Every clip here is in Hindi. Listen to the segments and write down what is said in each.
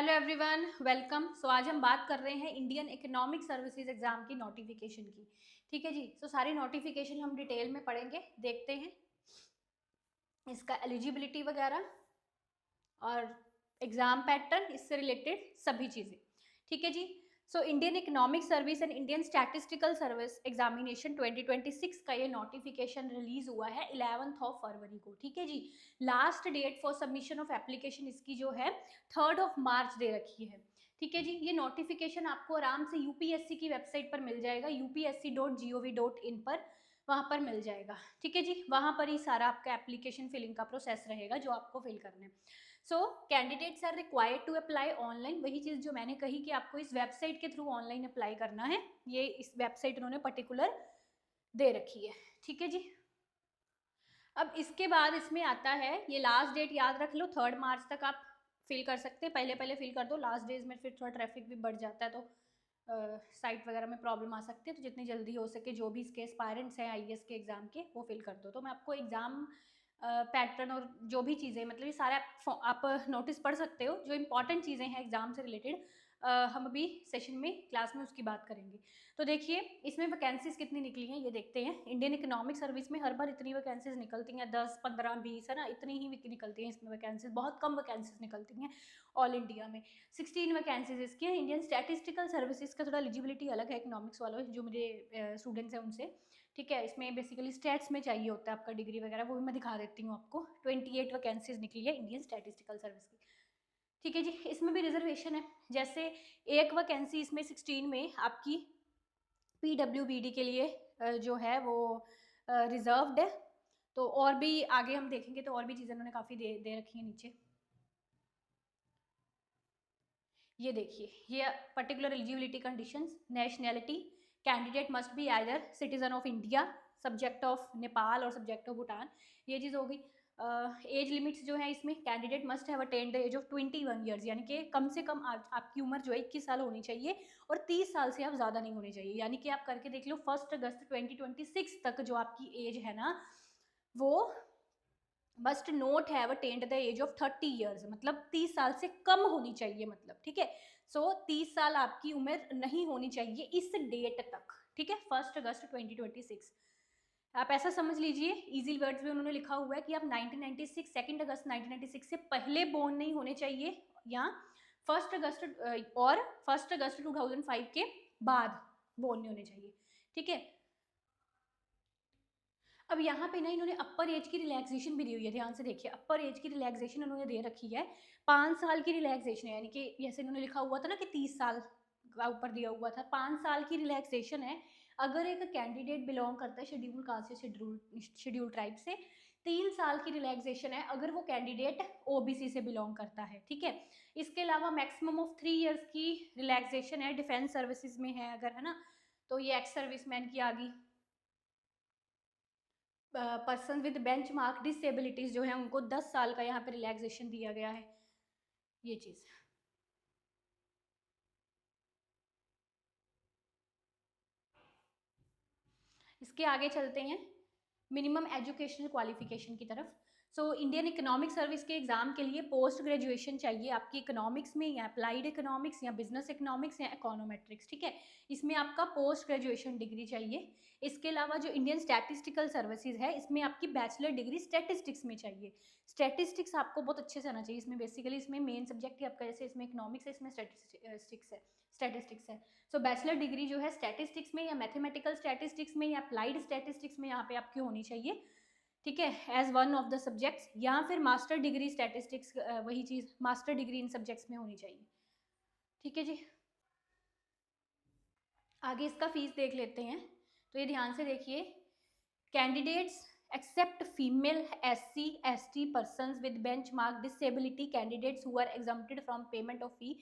Hello everyone, welcome. सो आज हम बात कर रहे हैं इंडियन इकोनॉमिक सर्विसेज एग्जाम की नोटिफिकेशन की। ठीक है जी। सो सारी नोटिफिकेशन हम डिटेल में पढ़ेंगे, देखते हैं इसका एलिजिबिलिटी वगैरह और एग्जाम पैटर्न, इससे रिलेटेड सभी चीज़ें। ठीक है जी। So Indian economic service and Indian statistical service examination 2026 का ये नोटिफिकेशन रिलीज हुआ है 11 फरवरी को। ठीक है जी। Last date for submission of application इसकी जो है 3 मार्च दे रखी है। ठीक है जी। ये नोटिफिकेशन आपको आराम से यूपीएससी की वेबसाइट पर मिल जाएगा, upsc.gov.in पर, वहाँ पर मिल जाएगा। ठीक है जी। वहाँ पर ही सारा आपका एप्लीकेशन फिलिंग का प्रोसेस रहेगा जो आपको फिल करना है। So candidates are required to apply online. वही चीज़ जो मैंने कही कि आपको इस वेबसाइट के थ्रू ऑनलाइन अप्लाई करना है, ये इस वेबसाइट उन्होंने पर्टिकुलर दे रखी है। ठीक है जी। अब इसके बाद इसमें आता है, ये लास्ट डेट याद रख लो, 3 मार्च तक आप फिल कर सकते हैं। पहले पहले फिल कर दो, लास्ट डेज में फिर थोड़ा ट्रैफिक भी बढ़ जाता है तो साइट वगैरह में प्रॉब्लम आ सकती है। तो जितनी जल्दी हो सके जो भी इसके एस्पायरेंट्स हैं आईएएस के एग्ज़ाम के, वो फिल कर दो। तो मैं आपको एग्ज़ाम पैटर्न और जो भी चीज़ें, मतलब ये सारे आप नोटिस पढ़ सकते हो, जो इंपॉर्टेंट चीज़ें हैं एग्ज़ाम से रिलेटेड हम अभी सेशन में क्लास में उसकी बात करेंगे। तो देखिए इसमें वैकेंसीज कितनी निकली हैं ये देखते हैं। इंडियन इकोनॉमिक सर्विस में हर बार इतनी वैकेंसीज निकलती हैं, 10 15 20 है ना, इतनी ही निकलती हैं इसमें वैकेंसीज, बहुत कम वैकेंसीज निकलती हैं ऑल इंडिया में। 16 वैकेंसीज इसकी हैं। इंडियन स्टैटिस्टिकल सर्विसेज का थोड़ा एलिजिबिलिटी अलग है इकोनॉमिक्स वालों, जो मेरे स्टूडेंट्स हैं उनसे। ठीक है। इसमें बेसिकली स्टैट्स में चाहिए होता है आपका डिग्री वगैरह, वो भी मैं दिखा देती हूँ आपको। 28 वैकेंसीज निकली है इंडियन स्टैटिस्टिकल सर्विस की। ठीक है जी। इसमें भी रिजर्वेशन है। जैसे एक वैकेंसी इसमें 16 में आपकी पीडब्ल्यूबीडी के लिए जो है वो रिजर्व्ड है। तो और भी आगे हम देखेंगे तो और भी चीज़ें उन्होंने काफ़ी दे रखी है नीचे। ये देखिए, ये particular eligibility conditions, nationality, candidate must be either citizen of India, subject of Nepal और सब्जेक्ट ऑफ भूटान, ये चीज़ हो गई। एज लिमिट्स जो है इसमें, candidate must have attend the age of 21 years, यानी कि कम से कम आपकी उम्र जो है 21 साल होनी चाहिए और 30 साल से आप ज़्यादा नहीं होनी चाहिए। यानी कि आप करके देख लो 1 अगस्त 2026 तक जो आपकी एज है ना, वो must not have attend the age of 30 years, मतलब 30 साल से कम होनी चाहिए, मतलब। ठीक है। सो 30 साल आपकी उम्र नहीं होनी चाहिए इस डेट तक। ठीक है। 1 अगस्त 2026। आप ऐसा समझ लीजिए, इजी वर्ड्स में उन्होंने लिखा हुआ है कि आप 1996 2 अगस्त 1996 से पहले बोर्न नहीं होने चाहिए, या 1 अगस्त और 1 अगस्त 2005 के बाद बोर्न नहीं होने चाहिए। ठीक है। अब यहाँ पे ना इन्होंने अपर एज की रिलैक्सेशन भी दी हुई है, ध्यान से देखिए। अपर एज की रिलैक्सेशन उन्होंने दे रखी है, 5 साल की रिलैक्सेशन है। यानी कि जैसे इन्होंने लिखा हुआ था ना कि 30 साल का ऊपर दिया हुआ था, 5 साल की रिलैक्सेशन है अगर एक कैंडिडेट बिलोंग करता है शेड्यूल कास्ट या शेड्यूल ट्राइब से। 3 साल की रिलैक्सेशन है अगर वो कैंडिडेट ओबीसी से बिलोंग करता है। ठीक है। इसके अलावा मैक्सिमम ऑफ 3 ईयर्स की रिलैक्सेशन है डिफेंस सर्विसेज में है अगर, है ना, तो ये एक्स सर्विसमैन की आ गई। Person with bench mark disabilities जो है उनको 10 साल का यहाँ पे रिलैक्सेशन दिया गया है, ये चीज़। इसके आगे चलते हैं मिनिमम एजुकेशनल क्वालिफिकेशन की तरफ। सो इंडियन इकोनॉमिक सर्विस के एग्जाम के लिए पोस्ट ग्रेजुएशन चाहिए आपकी इकोनॉमिक्स में, या अप्लाइड इकोनॉमिक्स, या बिजनेस इकोनॉमिक्स, या इकोनोमेट्रिक्स। ठीक है। इसमें आपका पोस्ट ग्रेजुएशन डिग्री चाहिए। इसके अलावा जो इंडियन स्टैटिस्टिकल सर्विसेज है, इसमें आपकी बैचलर डिग्री स्टैटिस्टिक्स में चाहिए। स्टैटिस्टिक्स आपको बहुत अच्छे से आना चाहिए। इसमें बेसिकली इसमें मेन सब्जेक्ट ही आपका, जैसे इसमें इकोनॉमिक्स है, इसमें स्टैटिस्टिक्स है। सो बैचलर डिग्री जो है स्टैटिस्टिक्स में, या मैथमेटिकल स्टैटिस्टिक्स में, या अप्लाइड स्टैटिस्टिक्स में यहाँ पे आपकी होनी चाहिए। ठीक है, as one of the subjects, या फिर मास्टर डिग्री स्टैटिस्टिक्स, वही चीज़, मास्टर डिग्री इन सब्जेक्ट्स में होनी चाहिए। ठीक है जी। आगे इसका फीस देख लेते हैं। तो ये ध्यान से देखिए, candidates except female SC/ST persons with benchmark disability candidates who are exempted from payment of fee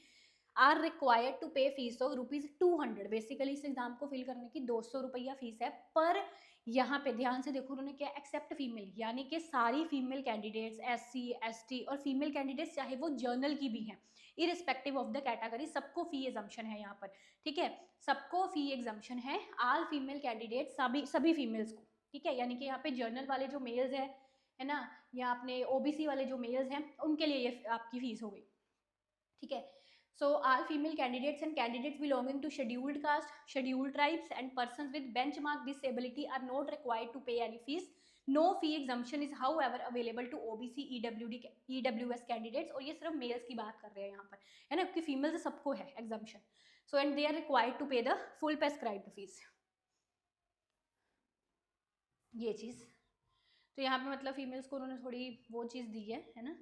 are required to pay fees of ₹200। Basically इस एग्जाम को फिल करने की 200 रुपया फीस है। पर यहाँ पे ध्यान से देखो उन्होंने क्या, एक्सेप्ट फीमेल, यानी कि सारी फीमेल कैंडिडेट्स SC/ST और फीमेल कैंडिडेट्स चाहे वो जर्नल की भी हैं, इरिस्पेक्टिव ऑफ द कैटेगरी, सबको फी एग्जम्पशन है यहाँ पर। ठीक है। सबको फी एग्जम्पशन है, ऑल फीमेल कैंडिडेट, सभी फीमेल्स को। ठीक है। यानी कि यहाँ पे जर्नल वाले जो मेल्स हैं, है ना, या अपने ओबीसी वाले जो मेल्स हैं, उनके लिए ये आपकी फीस हो गई। ठीक है। So all female candidates and candidates belonging to scheduled caste, scheduled tribes and persons with benchmark disability are not required to pay any fees. No fee exemption is however available to OBC, EWD, EWS candidates. और ये सिर्फ मेल्स की बात कर रहे हैं यहाँ पर, है ना, क्योंकि फीमेल्स सबको है exemption. So and they are required to pay the full prescribed fees. ये चीज़ तो यहाँ पे मतलब फीमेल्स को उन्होंने थोड़ी वो चीज़ दी है ना,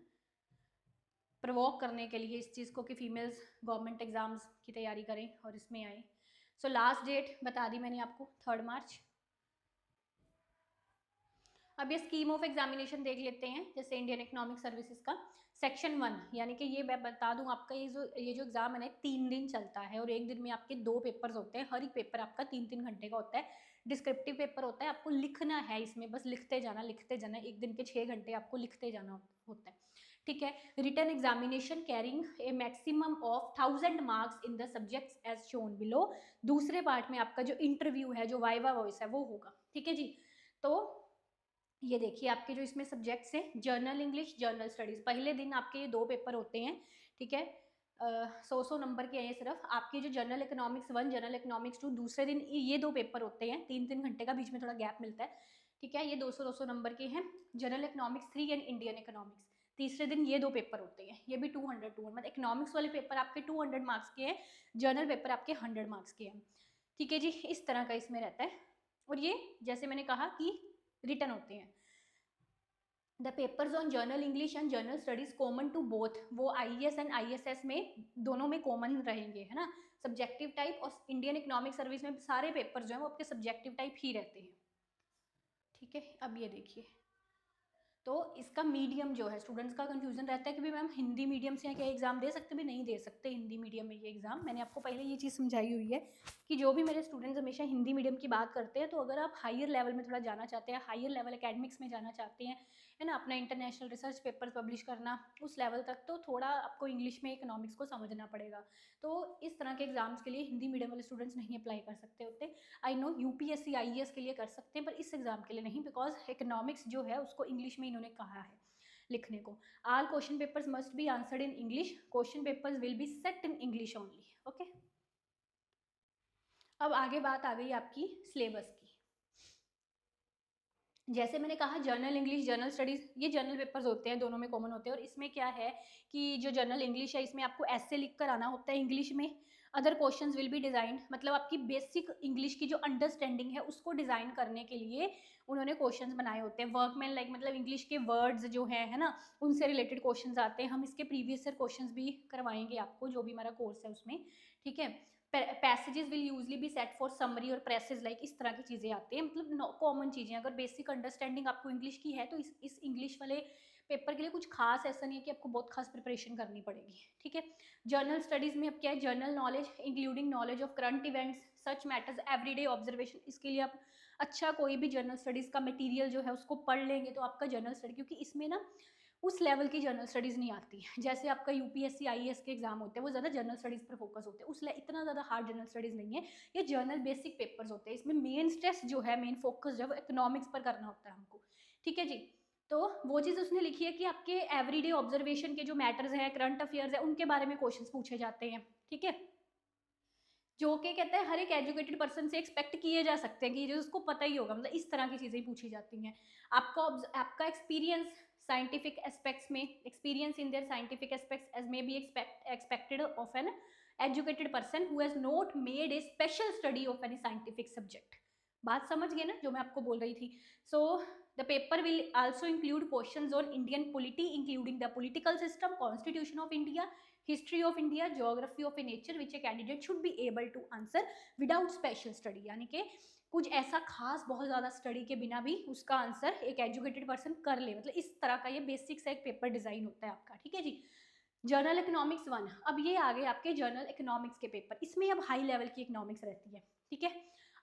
प्रवोक करने के लिए इस चीज़ को कि फीमेल्स गवर्नमेंट एग्जाम्स की तैयारी करें और इसमें आए. सो लास्ट डेट बता दी मैंने आपको 3 मार्च. अब ये स्कीम ऑफ एग्जामिनेशन देख लेते हैं. जैसे इंडियन इकोनॉमिक सर्विसेज का सेक्शन 1, यानी कि ये मैं बता दूं आपका ये जो एग्जाम है ना 3 दिन चलता है और एक दिन में आपके 2 पेपर्स होते हैं. हर एक पेपर आपका 3-3 घंटे का होता है. डिस्क्रिप्टिव पेपर होता है, आपको लिखना है इसमें, बस लिखते जाना. एक दिन के 6 घंटे आपको लिखते जाना होता है. ठीक है. Written examination carrying a maximum of 1000 marks in the subjects as shown below. दूसरे पार्ट में आपका जो इंटरव्यू है, जो वाइवा वॉइस है, वो होगा. ठीक है जी. तो ये देखिए आपके जो इसमें सब्जेक्ट्स हैं, जर्नल इंग्लिश, जर्नल स्टडीज. पहले दिन आपके ये 2 पेपर होते हैं. ठीक है. 100 नंबर के हैं सिर्फ आपके. जो जर्नल इकोनॉमिक्स 1, जर्नल इकोनॉमिक्स 2, दूसरे दिन ये 2 पेपर होते हैं. 3-3 घंटे का बीच में थोड़ा गैप मिलता है. ठीक है. ये 200-200 नंबर के हैं. Journal economics 3 and Indian economics. तीसरे दिन ये 2 पेपर होते हैं. ये भी 200 मतलब इकोनॉमिक्स वाले पेपर आपके 200 मार्क्स के हैं, जर्नल पेपर आपके 100 मार्क्स के हैं. ठीक है जी. इस तरह का इसमें रहता है. और ये जैसे मैंने कहा कि रिटन होते हैं. The papers on general English and general studies common to both. वो IES एंड ISS में दोनों में कॉमन रहेंगे, है ना. सब्जेक्टिव टाइप और इंडियन इकोनॉमिक सर्विस में सारे पेपर जो है वो आपके सब्जेक्टिव टाइप ही रहते हैं. ठीक है. अब ये देखिए, तो इसका मीडियम जो है, स्टूडेंट्स का कंफ्यूजन रहता है कि भाई मैम हिंदी मीडियम से क्या एग्जाम दे सकते, भी नहीं दे सकते हिंदी मीडियम में ये एग्जाम. मैंने आपको पहले ये चीज़ समझाई हुई है कि जो भी मेरे स्टूडेंट्स हमेशा हिंदी मीडियम की बात करते हैं, तो अगर आप हायर लेवल में थोड़ा जाना चाहते हैं, हायर लेवल एकेडमिक्स में जाना चाहते हैं, है ना, अपना इंटरनेशनल रिसर्च पेपर पब्लिश करना उस लेवल तक, तो थोड़ा आपको इंग्लिश में इकोनॉमिक्स को समझना पड़ेगा. तो इस तरह के एग्जाम्स के लिए हिंदी मीडियम वाले स्टूडेंट्स नहीं अप्लाई कर सकते होते. आई नो UPSC IES के लिए कर सकते हैं, पर इस एग्जाम के लिए नहीं, बिकॉज इकोनॉमिक्स जो है उसको इंग्लिश में इन्होंने कहा है लिखने को. All question papers must be answered in English. Question papers will be set in English only. Okay. अब आगे बात आ गई आपकी सिलेबस की. जैसे मैंने कहा जर्नल इंग्लिश, जर्नल स्टडीज, ये जर्नल पेपर्स होते हैं, दोनों में कॉमन होते हैं. और इसमें क्या है कि जो जर्नल इंग्लिश है इसमें आपको ऐसे लिख कर आना होता है इंग्लिश में. Other questions will be designed, मतलब आपकी बेसिक इंग्लिश की जो अंडरस्टैंडिंग है उसको डिजाइन करने के लिए उन्होंने क्वेश्चंस बनाए होते हैं. वर्कमैन लाइक मतलब इंग्लिश के वर्ड्स जो है ना, उनसे रिलेटेड क्वेश्चंस आते हैं. हम इसके प्रीवियस ईयर क्वेश्चंस भी करवाएंगे आपको, जो भी हमारा कोर्स है उसमें. ठीक है. Passages will usually be set for summary और प्रेसेज लाइक, इस तरह की चीज़ें आती हैं, मतलब कॉमन चीज़ें. अगर बेसिक अंडरस्टैंडिंग आपको इंग्लिश की है तो इस इंग्लिश वाले पेपर के लिए कुछ खास ऐसा नहीं है कि आपको बहुत खास प्रिपरेशन करनी पड़ेगी. ठीक है. जर्नल स्टडीज़ में अब क्या है, general knowledge including knowledge of current events, such matters, everyday observation. इसके लिए आप अच्छा कोई भी जर्नल स्टडीज़ का मटेरियल जो है उसको पढ़ लेंगे तो आपका जर्नल स्टडी, क्योंकि इसमें ना उस लेवल की जर्नल स्टडीज़ नहीं आती. जैसे आपका UPSC IES के एग्जाम होते हैं वो ज़्यादा जर्नल स्टडीज़ पर फोकस होते हैं, इतना ज़्यादा हार्ड जर्नल स्टडीज़ नहीं है. ये जर्नल बेसिक पेपर्स होते हैं. इसमें मेन स्ट्रेस जो है, मेन फोकस जो है वो इकोनॉमिक्स पर करना होता है हमको. ठीक है जी. तो वो चीज़ उसने लिखी है कि आपके एवरीडे ऑब्जर्वेशन के जो मैटर्स हैं, करंट अफेयर्स है, उनके बारे में क्वेश्चन पूछे जाते हैं. ठीक है. जो कि कहते हैं हर एक एजुकेटेड पर्सन से एक्सपेक्ट किए जा सकते हैं कि जो उसको पता ही होगा, मतलब इस तरह की चीज़ें पूछी जाती हैं. आपका एक्सपीरियंस साइंटिफिक एस्पेक्ट्स में, experience in their scientific aspects as may be expected of an educated person who has not made a special study of any scientific subject. बात समझ गए ना जो मैं आपको बोल रही थी. So the paper will also include questions on Indian polity including the political system, constitution of India, history of India, geography of a nature which a candidate should be able to answer without special study. यानी कि कुछ ऐसा खास बहुत ज़्यादा स्टडी के बिना भी उसका आंसर एक एजुकेटेड पर्सन कर ले, मतलब इस तरह का ये बेसिक सा एक पेपर डिज़ाइन होता है आपका. ठीक है जी. Journal economics 1. अब ये आ गए आपके जर्नल इकोनॉमिक्स के पेपर. इसमें अब हाई लेवल की इकोनॉमिक्स रहती है. ठीक है.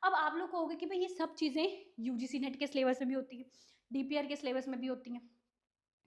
अब आप लोग कहोगे कि भाई ये सब चीज़ें UGC नेट के सिलेबस में भी होती है, DPR के सिलेबस में भी होती हैं.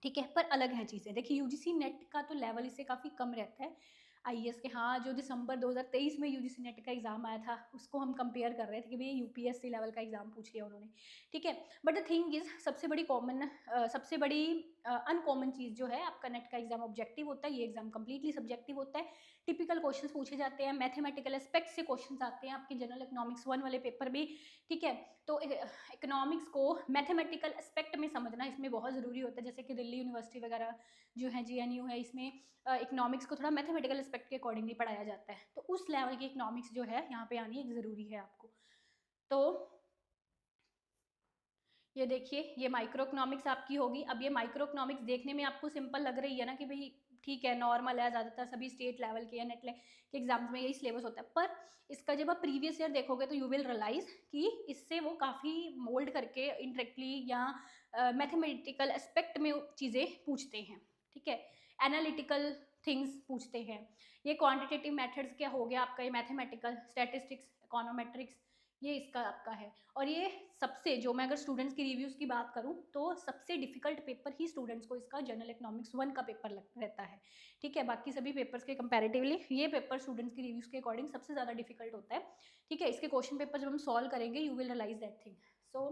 ठीक है. पर अलग हैं चीज़ें. देखिए UGC नेट का तो लेवल इससे काफ़ी कम रहता है. IES के, हाँ, जो दिसंबर 2023 में UGC नेट का एग्जाम आया था उसको हम कंपेयर कर रहे थे कि भाई UPSC लेवल का एग्जाम पूछ लिया उन्होंने. ठीक है. बट द थिंग इज सबसे बड़ी अनकॉमन चीज़ जो है, आपका नेट का एग्जाम ऑब्जेक्टिव होता है, ये एग्जाम कम्प्लीटली सब्जेक्टिव होता है. टिपिकल क्वेश्चंस पूछे जाते हैं, मैथमेटिकल एस्पेक्ट से क्वेश्चंस आते हैं आपके जनरल इकोनॉमिक्स 1 वाले पेपर में, ठीक है। तो इकोनॉमिक्स को मैथमेटिकल एस्पेक्ट में समझना इसमें बहुत ज़रूरी होता है, जैसे कि दिल्ली यूनिवर्सिटी वगैरह जो है, JNU है, इसमें इकोनॉमिक्स को थोड़ा मैथमेटिकल एस्पेक्ट के अकॉर्डिंगली पढ़ाया जाता है, तो उस लेवल की इकोनॉमिक्स जो है यहाँ पे आनी एक ज़रूरी है आपको। तो ये देखिए, ये माइक्रो इकोनॉमिक्स आपकी होगी। अब ये माइक्रो इकोनॉमिक्स देखने में आपको सिंपल लग रही है ना कि भाई ठीक है, नॉर्मल है, ज़्यादातर सभी स्टेट लेवल के या नेट के एग्जाम्स में यही सिलेबस होता है, पर इसका जब आप प्रीवियस ईयर देखोगे तो यू विल रियलाइज कि इससे वो काफ़ी मोल्ड करके इंटरेक्टली या मैथमेटिकल एस्पेक्ट में चीज़ें पूछते हैं, ठीक है, एनालिटिकल थिंग्स पूछते हैं। ये क्वांटिटेटिव मेथड्स क्या हो गया आपका, ये मैथमेटिकल, स्टैटिस्टिक्स, इकोनोमेट्रिक्स, ये इसका आपका है। और ये सबसे, जो मैं अगर स्टूडेंट्स की रिव्यूज़ की बात करूँ तो सबसे डिफिकल्ट पेपर ही स्टूडेंट्स को इसका जनरल इकोनॉमिक्स 1 का पेपर रहता है, ठीक है। बाकी सभी पेपर्स के कंपैरेटिवली ये पेपर स्टूडेंट्स की रिव्यूज़ के अकॉर्डिंग सबसे ज़्यादा डिफिकल्ट होता है, ठीक है। इसके क्वेश्चन पेपर जब हम सॉल्व करेंगे you will realise that thing. So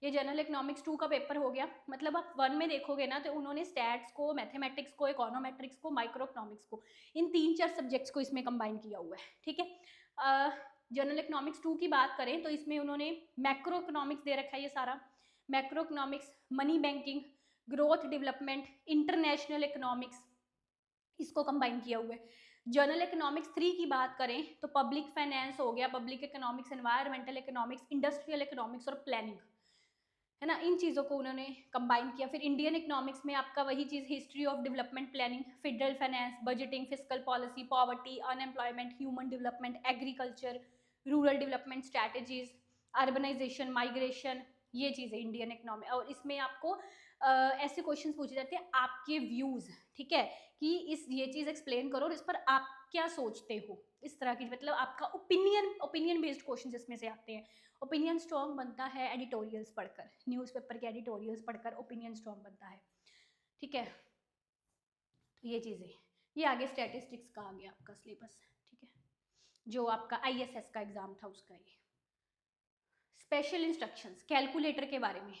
ये जनरल इकोनॉमिक्स 2 का पेपर हो गया। मतलब आप 1 में देखोगे ना तो उन्होंने स्टैट्स को, मैथमेटिक्स को, इकोनोमेट्रिक्स को, माइक्रो इकोनॉमिक्स को, इन 3-4 सब्जेक्ट्स को इसमें कंबाइन किया हुआ है, ठीक है। जनरल इकोनॉमिक्स 2 की बात करें तो इसमें उन्होंने मैक्रो इकोनॉमिक्स दे रखा है, ये सारा macro economics, money banking, growth development, international economics, इसको कंबाइन किया हुआ है। जनरल इकोनॉमिक्स 3 की बात करें तो पब्लिक फाइनेंस हो गया, public economics, environmental economics, industrial economics और प्लानिंग, है ना, इन चीज़ों को उन्होंने कंबाइन किया। फिर इंडियन इकोनॉमिक्स में आपका वही चीज़, history of development planning, federal finance, budgeting, fiscal policy, poverty, unemployment, human development, agriculture, rural development strategies, urbanisation, migration, ये चीज़ें इंडियन इकोनॉमी। और इसमें आपको ऐसे क्वेश्चंस पूछे जाते हैं, आपके व्यूज़, ठीक है, कि इस ये चीज़ एक्सप्लेन करो और इस पर आप क्या सोचते हो, इस तरह की, मतलब आपका ओपिनियन बेस्ड क्वेश्चन इसमें से आते हैं। ओपिनियन स्ट्रॉन्ग बनता है एडिटोरियल्स पढ़कर, न्यूज़पेपर के एडिटोरियल्स पढ़कर ओपिनियन स्ट्रॉन्ग बनता है, ठीक है। तो ये चीज़ें, ये आगे स्टैटिस्टिक्स का आ गया आपका सिलेबस, ठीक है, जो आपका ISS का एग्जाम था उसका। ये स्पेशल इंस्ट्रक्शंस, कैलकुलेटर के बारे में,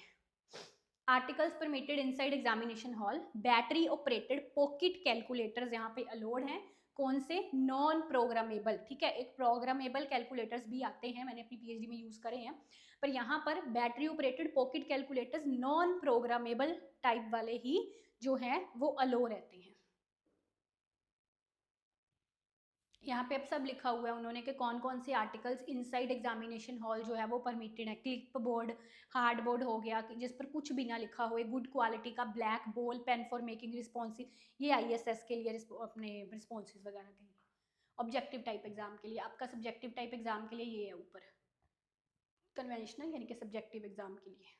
articles permitted inside examination hall, battery operated pocket calculators यहाँ पे अलोड हैं। कौन से? नॉन प्रोग्रामेबल, ठीक है। एक प्रोग्रामेबल कैलकुलेटर्स भी आते हैं, मैंने अपनी PhD में यूज़ करे हैं, पर यहाँ पर battery operated pocket calculators non programmable type वाले ही जो हैं वो अलो रहते हैं। यहाँ पे अब सब लिखा हुआ है उन्होंने कि कौन कौन से आर्टिकल्स इनसाइड एग्जामिनेशन हॉल जो है वो परमिटेड है। क्लिप बोर्ड, हार्ड बोर्ड हो गया जिस पर कुछ भी ना लिखा हो, गुड क्वालिटी का black ball pen for making responsive, ये ISS के लिए अपने रिस्पॉन्सिव वगैरह के लिए, ऑब्जेक्टिव टाइप एग्जाम के लिए। आपका सब्जेक्टिव टाइप एग्जाम के लिए ये है ऊपर, कन्वेंशनल यानी कि सब्जेक्टिव एग्जाम के लिए।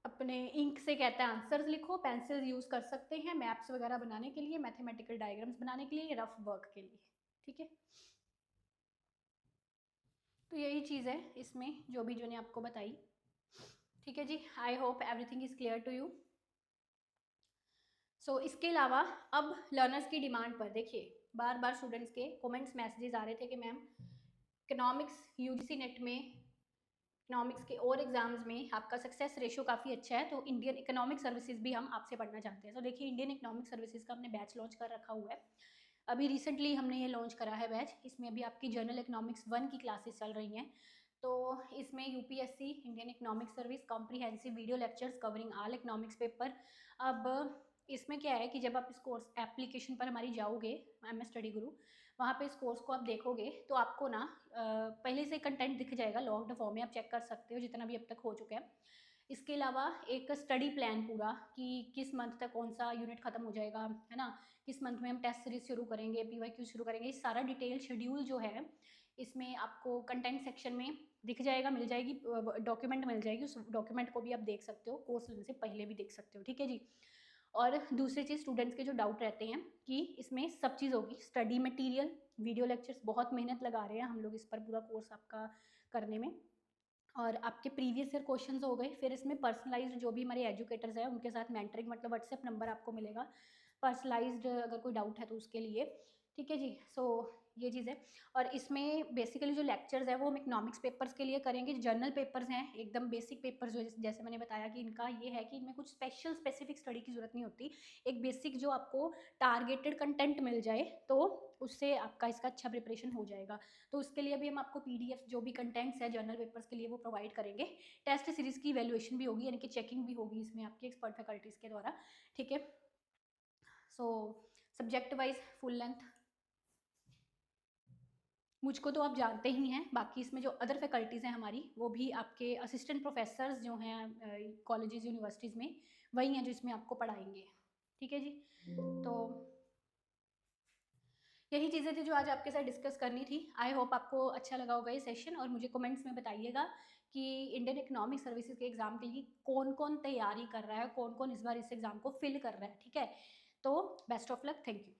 अपने इंक से कहता है आंसर्स लिखो, पेंसिल्स यूज़ कर सकते हैं मैप्स वगैरह बनाने के लिए, मैथमेटिकल डायग्राम्स बनाने के लिए, रफ वर्क के लिए, ठीक है। तो यही चीज़ है इसमें जो भी जो ने आपको बताई, ठीक है जी। I hope everything is clear to you. So इसके अलावा अब लर्नर्स की डिमांड पर देखिए, बार बार स्टूडेंट्स के कमेंट्स मैसेजेस आ रहे थे कि मैम इकोनॉमिक्स UGC नेट में, इकोनॉमिक्स के और एग्जाम्स में आपका सक्सेस रेशियो काफ़ी अच्छा है, तो इंडियन इकोनॉमिक सर्विसेज भी हम आपसे पढ़ना चाहते हैं। तो देखिए, इंडियन इकोनॉमिक सर्विसेज का हमने बैच लॉन्च कर रखा हुआ है, अभी रिसेंटली हमने ये लॉन्च करा है बैच। इसमें अभी आपकी जनरल इकोनॉमिक्स 1 की क्लासेस चल रही हैं। तो इसमें UPSC Indian economic service comprehensive video lectures covering all economics paper. अब इसमें क्या है कि जब आप इस कोर्स एप्लीकेशन पर हमारी जाओगे, MS स्टडी गुरु, वहाँ पे इस कोर्स को आप देखोगे तो आपको ना पहले से कंटेंट दिख जाएगा लॉक्ड फॉर्म में, आप चेक कर सकते हो जितना भी अब तक हो चुका है। इसके अलावा एक स्टडी प्लान पूरा कि किस मंथ तक कौन सा यूनिट खत्म हो जाएगा, है ना, किस मंथ में हम टेस्ट सीरीज शुरू करेंगे, PYQ शुरू करेंगे, इस सारा डिटेल शेड्यूल जो है इसमें आपको कंटेंट सेक्शन में दिख जाएगा, मिल जाएगी, डॉक्यूमेंट मिल जाएगी। उस डॉक्यूमेंट को भी आप देख सकते हो, कोर्स लेने से पहले भी देख सकते हो, ठीक है जी। और दूसरी चीज़, स्टूडेंट्स के जो डाउट रहते हैं कि इसमें सब चीज़ होगी, स्टडी मटेरियल, वीडियो लेक्चर्स, बहुत मेहनत लगा रहे हैं हम लोग इस पर पूरा कोर्स आपका करने में, और आपके प्रीवियस ईयर क्वेश्चंस हो गए। फिर इसमें पर्सनलाइज्ड जो भी हमारे एजुकेटर्स हैं उनके साथ मेंटरिंग, मतलब व्हाट्सएप नंबर आपको मिलेगा पर्सनलाइज्ड अगर कोई डाउट है तो उसके लिए, ठीक है जी। सो ये चीज़ है। और इसमें बेसिकली जो लेक्चर्स है वो हम इकोनॉमिक्स पेपर्स के लिए करेंगे। जर्नल पेपर्स हैं एकदम बेसिक पेपर्स, जो जैसे मैंने बताया कि इनका ये है कि इनमें कुछ स्पेसिफिक स्टडी की ज़रूरत नहीं होती। एक बेसिक जो आपको टारगेटेड कंटेंट मिल जाए तो उससे आपका इसका अच्छा प्रिपरेशन हो जाएगा। तो उसके लिए भी हम आपको PDF जो भी कंटेंट्स है जर्नल पेपर्स के लिए वो प्रोवाइड करेंगे। टेस्ट सीरीज़ की वैल्यूएशन भी होगी, यानी कि चेकिंग भी होगी इसमें आपकी एक्सपर्ट फैकल्टीज़ के द्वारा। ठीक है। So subject wise full length मुझको तो आप जानते ही हैं, बाकी इसमें जो अदर फैकल्टीज़ हैं हमारी वो भी आपके असिस्टेंट प्रोफेसर्स जो हैं कॉलेजेस यूनिवर्सिटीज़ में, वही हैं जो इसमें आपको पढ़ाएंगे। ठीक है जी। तो यही चीज़ें थी जो आज आपके साथ डिस्कस करनी थी। आई होप आपको अच्छा लगा होगा ये सेशन, और मुझे कमेंट्स में बताइएगा कि इंडियन इकोनॉमिक सर्विसेज के एग्ज़ाम के लिए कौन कौन तैयारी कर रहा है, कौन कौन इस बार इस एग्ज़ाम को फिल कर रहा है। ठीक है। तो best of luck, thank you.